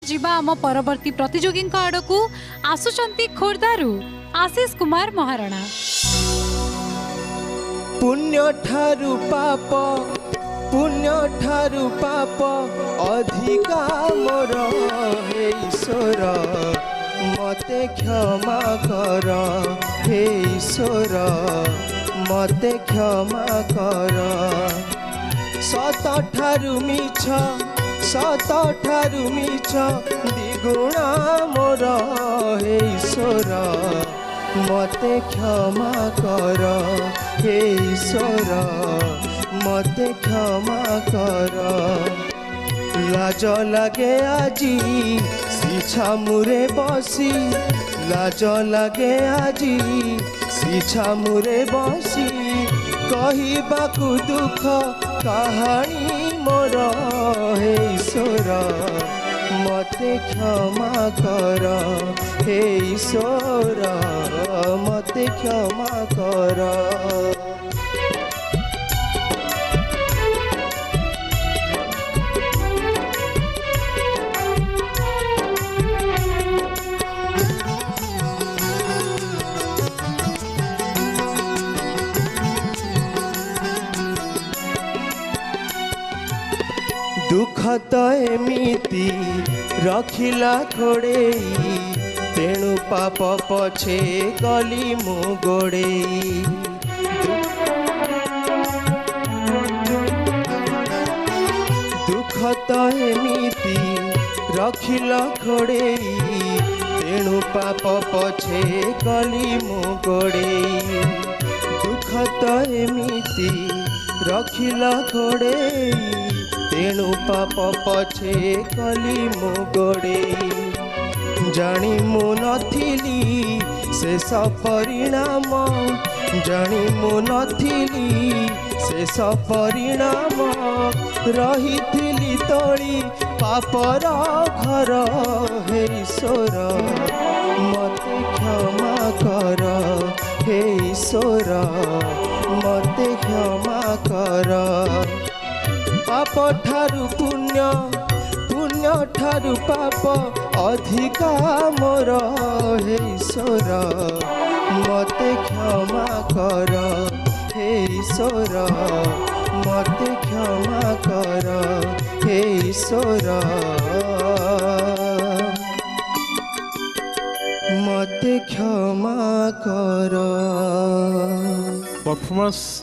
जीवा आम परवर्ती प्रतियोगी आड़कू आसुचंती खोर्धारू आशीष कुमार महाराणा। पुण्य ठारू पाप अधिका मोर हे ईश्वर मते क्षमा कर हे ईश्वर मते क्षमा कर। सत ठारू मिछ द्विगुणा मोर हे ईश्वर मते क्षमा कर हे ईश्वर मते क्षमा कर। लाज लागे आजी शिक्षा मुरे बसी लाज लागे आजी शिक्षा मुरे बसी कहबाकू दुख कहानी मोर हे ईश्वर मते क्षमा कर हे ईश्वर मते क्षमा कर। दुख तो एमिति रखिला खोड़ेई तेणु पाप पछे गली मु गोड़ेई। दुख तो एमिति रखिला खोड़ेई तेणु पाप पछे गली मु गोड़ेई। दुख तो एमिति रखिला खोड़ेई तेणु पाप पछे कली मु गोड़ेई। जानी मु नथिली शेष परिणाम जानी मु नथिली शेष परिणाम रही तोली पापर घर हे ईश्वर मते क्षमा कर हे ईश्वर मते क्षमा कर। पाप ठारू पुण्य ठारू पाप अधिका मोर हे ईश्वर मते क्षमा कर हे ईश्वर मते क्षमा कर हे ईश्वर मते क्षमा कर। परफॉर्मेंस